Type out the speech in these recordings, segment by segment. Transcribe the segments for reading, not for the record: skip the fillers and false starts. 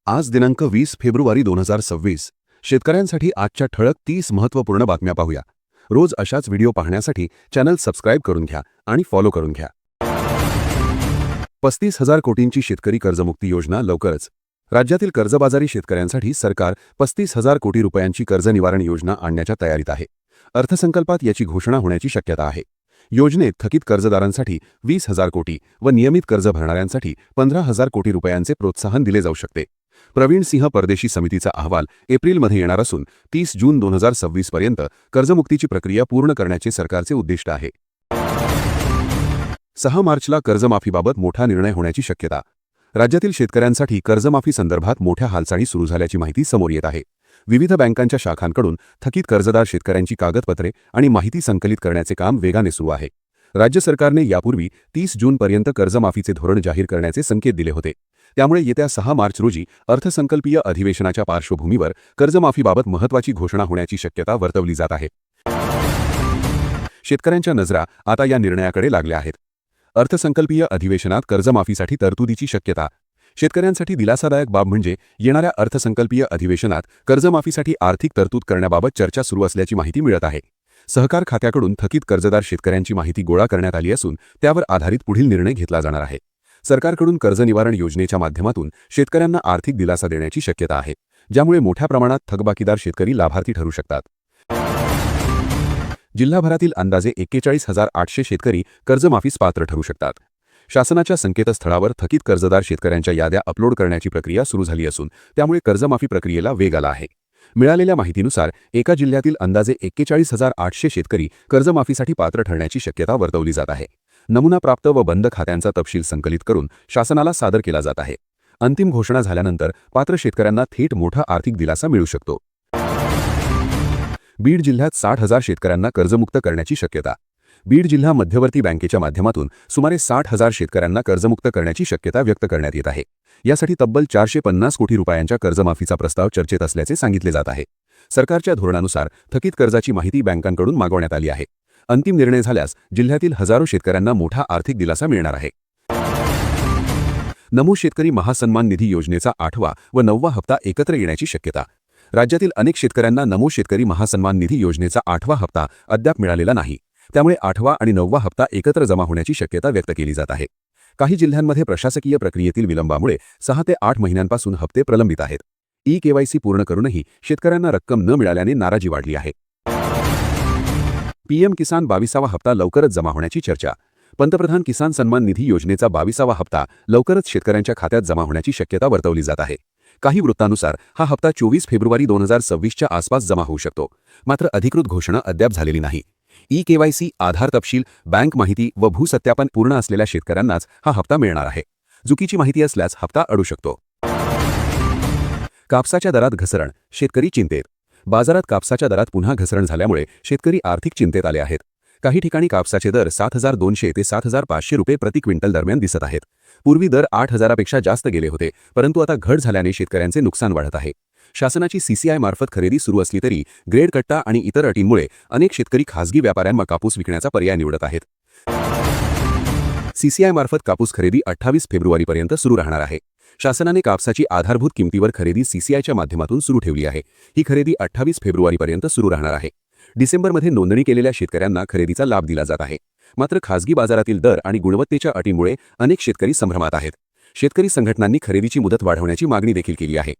आज दिनांक 20 फेब्रुवारी 2026. शेतकऱ्यांसाठी आजच्या ठळक 30 महत्त्वपूर्ण बातम्या पाहूया. रोज अशाच व्हिडिओ पाहण्यासाठी चॅनल सबस्क्राईब करून घ्या आणि फॉलो करून घ्या. 35,000 कोटींची शेतकरी कर्जमुक्ती योजना लवकरच. राज्यातील कर्जबाजारी शेतकऱ्यांसाठी सरकार 35,000 कोटी रुपयांची कर्ज निवारण योजना आणण्याच्या तयारीत आहे. अर्थसंकल्पात याची घोषणा होण्याची शक्यता आहे. योजनेत थकीत कर्जदारांसाठी 20,000 कोटी व नियमित कर्ज भरणाऱ्यांसाठी 15,000 कोटी रुपयांचे प्रोत्साहन दिले जाऊ शकते. प्रवीण सिंह परदेशी समितीचा अहवाल एप्रिलमध्ये येणार असून 30 जून 2026 पर्यंत कर्जमुक्तीची प्रक्रिया पूर्ण करण्याचे सरकारचे उद्दिष्ट आहे. 6 मार्चला कर्जमाफीबाबत मोठा निर्णय होण्याची शक्यता. राज्यातील शेतकऱ्यांसाठी कर्जमाफी संदर्भात मोठ्या हालचाली सुरू झाल्याची माहिती समोर येत आहे. विविध बँकांच्या शाखांकडून थकीत कर्जदार शेतकऱ्यांची कागदपत्रे आणि माहिती संकलित करण्याचे काम वेगाने सुरू आहे. राज्य सरकारने यापूर्वी 30 जूनपर्यंत कर्जमाफीचे धोरण जाहीर करण्याचे संकेत दिले होते. त्यामुळे येत्या 6 मार्च रोजी अर्थसंकल्पीय अधिवेशनाच्या पार्श्वभूमीवर कर्जमाफीबाबत महत्त्वाची घोषणा होण्याची शक्यता वर्तवली जात आहे. शेतकऱ्यांच्या नजरा आता या निर्णयाकडे लागल्या आहेत. अर्थसंकल्पीय अधिवेशनात कर्जमाफीसाठी तरतुदीची शक्यता. शेतकऱ्यांसाठी दिलासादायक बाब म्हणजे येणाऱ्या अर्थसंकल्पीय अधिवेशनात कर्जमाफीसाठी आर्थिक तरतूद करण्याबाबत चर्चा सुरू असल्याची माहिती मिळत आहे. सहकार खात्याकडून थकीत कर्जदार शेतकऱ्यांची माहिती गोळा करण्यात आली असून त्यावर आधारित पुढील निर्णय घेतला जाणार आहे. सरकारकडून कर्ज निवारण योजनेच्या माध्यमातून शेतकऱ्यांना आर्थिक दिलासा देण्याची शक्यता आहे, ज्यामुळे मोठ्या प्रमाणात थकबाकीदार शेतकरी लाभार्थी ठरू शकतात. जिल्हाभरातील अंदाजे 41,800 शेतकरी कर्जमाफीस पात्र ठरू शकतात. शासनाच्या संकेतस्थळावर थकीत कर्जदार शेतकऱ्यांच्या याद्या अपलोड करण्याची प्रक्रिया सुरू झाली असून त्यामुळे कर्जमाफी प्रक्रियेला वेग आला आहे. मिळालेल्या माहितीनुसार एका जिल्ह्यातील अंदाजे 41,800 शेतकरी कर्जमाफीसाठी पात्र ठरण्याची शक्यता वर्तवली जात आहे. नमुना प्राप्त व बंद खात्यांचा तपशील संकलित करून शासनाला सादर केला जात आहे. अंतिम घोषणा झाल्यानंतर पात्र शेतकऱ्यांना थेट मोठा आर्थिक दिलासा मिळू शकतो. बीड जिल्ह्यात 60,000 शेतकऱ्यांना कर्जमुक्त करण्याची शक्यता. बीड जिल्हा मध्यवर्ती बँकेच्या माध्यमातून सुमारे 60,000 शेतकऱ्यांना कर्जमुक्त करण्याची शक्यता व्यक्त करण्यात येत आहे. यासाठी तब्बल 450 कोटी रुपयांच्या कर्जमाफीचा प्रस्ताव चर्चेत असल्याचे सांगितले जात आहे. सरकारच्या धोरणानुसार थकीत कर्जाची माहिती बँकांकडून मागवण्यात आली आहे. अंतिम निर्णय झाल्यास जिल्ह्यातील हजारो शेतकऱ्यांना मोठा आर्थिक दिलासा मिळणार आहे. नमो शेतकरी महासन्मान निधी योजनेचा 8वा व 9वा हप्ता एकत्र येण्याची शक्यता. राज्यातील अनेक शेतकऱ्यांना नमो शेतकरी महासन्मान निधी योजनेचा 8वा हप्ता अद्याप मिळालेला नाही. त्यामुळे 8वा आणि 9वा हप्ता एकत्र जमा होण्याची शक्यता व्यक्त केली जात आहे. काही जिल्ह्यांमध्ये प्रशासकीय प्रक्रियेतील विलंबामुळे 6 ते 8 महिन्यांपासून हप्ते प्रलंबित आहेत. ई-केवायसी पूर्ण करूनही शेतकऱ्यांना रक्कम न मिळाल्याने नाराजी वाढली आहे. पीएम किसान 22वा हप्ता लवकरच जमा होण्याची चर्चा. पंतप्रधान किसान सन्मान निधी योजनेचा 22वा हप्ता लवकरच शेतकऱ्यांच्या खात्यात जमा होण्याची शक्यता वर्तवली जात आहे. काही वृत्तानुसार हा हप्ता 24 फेब्रुवारी 2026च्या आसपास जमा होऊ शकतो. मात्र अधिकृत घोषणा अद्याप झालेली नाही. ई-केवायसी, आधार तपशील, बँक माहिती व भूसत्यापन पूर्ण असलेल्या शेतकऱ्यांनाच हा हप्ता मिळणार आहे. चुकीची माहिती असल्यास हप्ता अडू शकतो. कापसाच्या दरात घसरण, शेतकरी चिंतेत. बाजारात कापसाच्या दरात पुन्हा घसरण झाल्यामुळे शेतकरी आर्थिक चिंतेत आले आहेत. काही ठिकाणी कापसाचे दर 7,200 ते 7,500 रुपये प्रति क्विंटल दरम्यान दिसत आहेत. पूर्वी दर 8,000पेक्षा जास्त गेले होते, परंतु आता घट झाल्याने शेतकऱ्यांचे नुकसान वाढत आहे. शासनाची सीसीआय मार्फत खरेदी सुरू असली तरी ग्रेड कट्टा आणि इतर अटींमुळे अनेक शेतकरी खासगी व्यापाऱ्यांना कापूस विकण्याचा पर्याय निवडत आहेत. सीसीआय मार्फत कापूस खरेदी 28 फेब्रुवारीपर्यंत सुरू राहणार आहे. शासनाने कापसाची आधारभूत किमतीवर खरेदी सीसीआयच्या माध्यमातून सुरू ठेवली आहे. ही खरेदी 28 फेब्रुवारीपर्यंत सुरू राहणार आहे. डिसेंबरमध्ये नोंदणी केलेल्या शेतकऱ्यांना खरेदीचा लाभ दिला जात आहे. मात्र खासगी बाजारातील दर आणि गुणवत्तेच्या अटींमुळे अनेक शेतकरी संभ्रमात आहेत. शेतकरी संघटनांनी खरेदीची मुदत वाढवण्याची मागणी देखील केली आहे.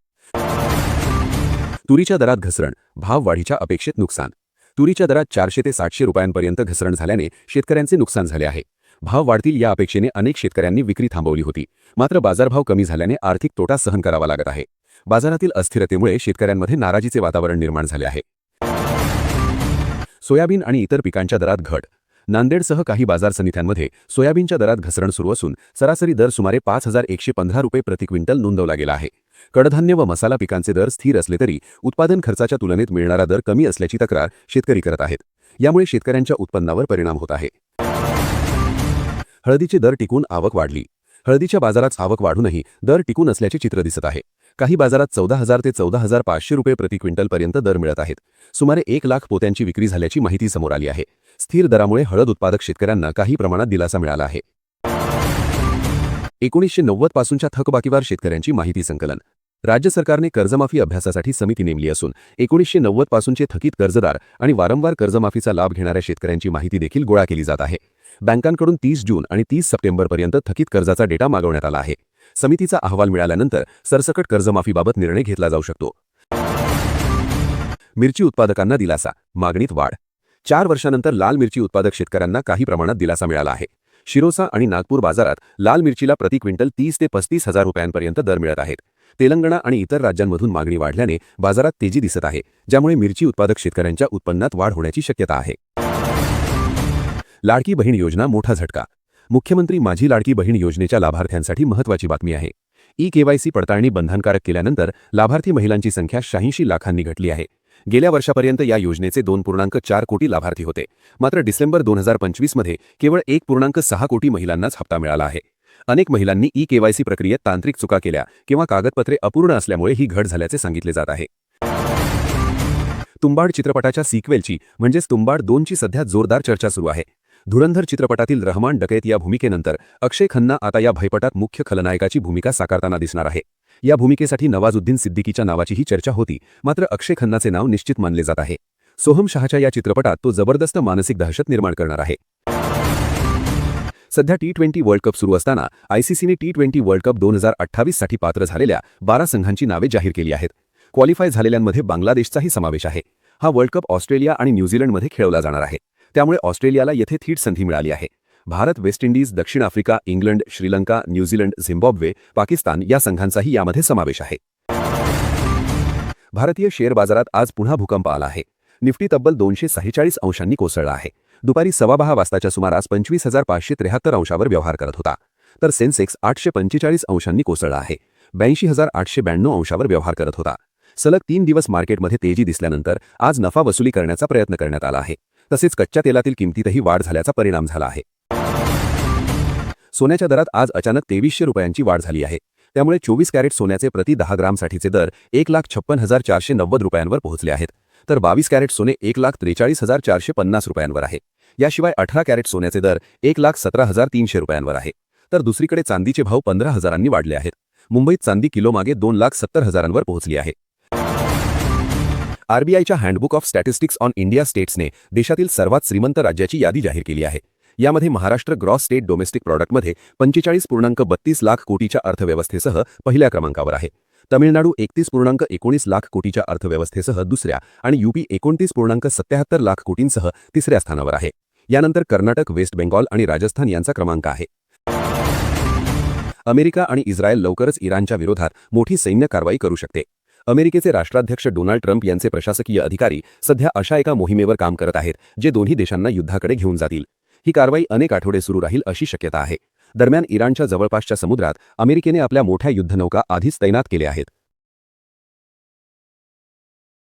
तुरीच्या दरात घसरण, भाव वाढीच्या अपेक्षेत नुकसान. तुरीच्या दरात 400 ते 700 रुपयांपर्यंत घसरण झाल्याने शेतकऱ्यांचे नुकसान झाले आहे. भाव वाढतील या अपेक्षेने अनेक शेतकऱ्यांनी विक्री थांबवली होती. मात्र बाजारभाव कमी झाल्याने आर्थिक तोटा सहन करावा लागत आहे. बाजारातील अस्थिरतेमुळे शेतकऱ्यांमध्ये नाराजीचे वातावरण निर्माण झाले आहे. सोयाबीन आणि इतर पिकांच्या दरात घट. नांदेडसह काही बाजार समित्यांमध्ये सोयाबीनच्या दरात घसरण सुरू असून सरासरी दर सुमारे 5,115 रुपये प्रति क्विंटल नोंदवला गेला आहे. कडधान्य व मसाला पिकांचे दर स्थिर असले तरी उत्पादन खर्चाच्या तुलनेत मिळणारा दर कमी असल्याची तक्रार शेतकरी करत आहेत. यामुळे शेतकऱ्यांच्या उत्पन्नावर परिणाम होत आहे. हळदीचे दर टिकून आवक वाढली. हळदीच्या बाजारात आवक वाढूनही दर टिकून असल्याचे चित्र दिसत आहे. काही बाजारात 14,000 ते 14,500 रुपये प्रति क्विंटलपर्यंत दर मिळत आहेत. सुमारे 1 लाख पोत्यांची विक्री झाल्याची माहिती समोर आली आहे. स्थिर दरामुळे हळद उत्पादक शेतकऱ्यांना काही प्रमाणात दिलासा मिळाला आहे. 1990 पासूनच्या थकबाकीदार शेतकऱ्यांची माहिती संकलन. राज्य सरकारने कर्जमाफी अभ्यासासाठी समिती नेमली असून 1990 पासूनचे थकीत कर्जदार आणि वारंवार कर्जमाफीचा लाभ घेणाऱ्या शेतकऱ्यांची माहिती देखील गोळा केली जात आहे. बँकांकडून 30 जून आणि 30 सप्टेंबरपर्यंत थकीत कर्जाचा डेटा मागवण्यात आला आहे. समितीचा अहवाल मिळाल्यानंतर सरसकट कर्जमाफीबाबत निर्णय घेतला जाऊ शकतो. मिरची उत्पादकांना दिलासा, मागणीत वाढ. 4 वर्षांनंतर लाल मिरची उत्पादक शेतकऱ्यांना काही प्रमाणात दिलासा मिळाला आहे. शिरोसा आणि नागपूर बाजारात लाल मिरचीला प्रति क्विंटल 30 ते 35 हजार रुपयांपर्यंत दर मिळत आहेत. तेलंगणा आणि इतर राज्यांमधून मागणी वाढल्याने बाजारात तेजी दिसत आहे, ज्यामुळे मिरची उत्पादक शेतकऱ्यांच्या उत्पन्नात वाढ होण्याची शक्यता आहे. लाडकी बहीण योजना मोठा झटका. मुख्यमंत्री माझी लाडकी बहीण योजनेच्या लाभार्थ्यांसाठी महत्त्वाची बातमी आहे. ई-केवायसी पडताळणी बंधनकारक केल्यानंतर लाभार्थी महिलांची संख्या 86 लाखांनी घटली आहे. गेल्या वर्षापर्यंत या योजनेचे 2.4 कोटी लाभार्थी होते. मात्र डिसेंबर 2025 मध्ये केवळ 1.6 कोटी महिलांनाच हप्ता मिळाला आहे. अनेक महिलांनी ई-केवायसी प्रक्रियेत तांत्रिक चुका केल्या किंवा कागदपत्रे अपूर्ण असल्यामुळे ही घट झाल्याचे सांगितले जात आहे. तुंबाड चित्रपटाच्या सिक्वेलची म्हणजेच तुंबाड 2ची सध्या जोरदार चर्चा सुरू आहे. धुरंधर चित्रपटातील रहमान डकैत या भूमिकेनंतर अक्षय खन्ना आता या भयपटात मुख्य खलनायकाची भूमिका साकारताना दिसणार आहे. या भूमिकेसाठी नवाजुद्दीन सिद्दीकीच्या नावाचीही चर्चा होती, मात्र अक्षय खन्नाचे नाव निश्चित मानले जात आहे. सोहम शहाच्या या चित्रपटात तो जबरदस्त मानसिक दहशत निर्माण करणार आहे. सध्या T20 वर्ल्ड कप सुरू असताना आयसीसीने T20 वर्ल्ड कप 2028 साठी पात्र झालेल्या 12 संघांची नावे जाहीर केली आहेत. क्वालिफाय झालेल्यांमध्ये बांगलादेशचाही समावेश आहे. हा वर्ल्ड कप ऑस्ट्रेलिया आणि न्यूझीलंडमध्ये खेळवला जाणार आहे. त्यामुळे ऑस्ट्रेलियाला येथे थेट संधी मिळाली आहे. भारत, वेस्ट इंडिज, दक्षिण Africa, England, Sri Lanka, New Zealand, Zimbabwe, Pakistan या संघांचाही यामध्ये समावेश आहे. भारतीय शेअर बाजारात आज पुन्हा भूकंप आला आहे. निफ्टी तब्बल 246 अंशांनी कोसळला आहे. दुपारी 12:15 वाजताच्या सुमारास 25,573 अंशावर व्यवहार करत होता. तर सेन्सेक्स 845 अंशांनी कोसळला आहे. 82,892 अंशावर व्यवहार करत होता. सलग 3 दिवस मार्केटमध्ये तेजी दिसल्यानंतर आज नफा वसुली करण्याचा प्रयत्न करण्यात आला आहे. तसेच कच्च्या तेलातील किमतीतही वाढ झाल्याचा परिणाम झाला आहे. सोन्याच्या दरात आज अचानक 2300 रुपयांची वाढ झाली आहे. त्यामुळे 24 कॅरेट सोन्याचे प्रति 10 ग्रामसाठीचे दर 1,56,490 रुपयांवर पोहोचले आहेत. तर 22 कॅरेट सोने 1,43,450 रुपयांवर आहे. याशिवाय 18 कॅरेट सोन्याचे दर 1,17,300 रुपयांवर आहे. तर दुसरीकडे चांदीचे भाव 15,000 वाढले आहेत. मुंबईत चांदी किलोमागे 2,70,000 पोहोचली आहे. आरबीआयच्या handbook of statistics on India स्टेट्सने देशातील सर्वात श्रीमंत राज्याची यादी जाहीर केली आहे. यामध्ये महाराष्ट्र ग्रॉस स्टेट डोमेस्टिक प्रॉडक्टमध्ये 45.32 लाख कोटीच्या अर्थव्यवस्थेसह पहिल्या क्रमांकावर आहे. तमिळनाडू 31.19 लाख कोटीच्या अर्थव्यवस्थेसह दुसऱ्या आणि यूपी 29.77 लाख कोटींसह तिसऱ्या स्थानावर आहे. यानंतर कर्नाटक, वेस्ट बेंगॉल आणि राजस्थान यांचा क्रमांक आहे. अमेरिका आणि इस्रायल लवकरच इराणच्या विरोधात मोठी सैन्य कारवाई करू शकते. अमेरिकेचे राष्ट्राध्यक्ष डोनाल्ड ट्रम्प यांचे प्रशासकीय अधिकारी सध्या अशा एका मोहिमेवर काम करत आहेत जे दोन्ही देशांना युद्धाकडे घेऊन जातील. ही कारवाई अनेक आठवडे सुरू राहील अशी शक्यता आहे. दरम्यान इराणच्या जवळपासच्या समुद्रात अमेरिकेने आपल्या मोठ्या युद्धनौका आधीच तैनात केल्या आहेत.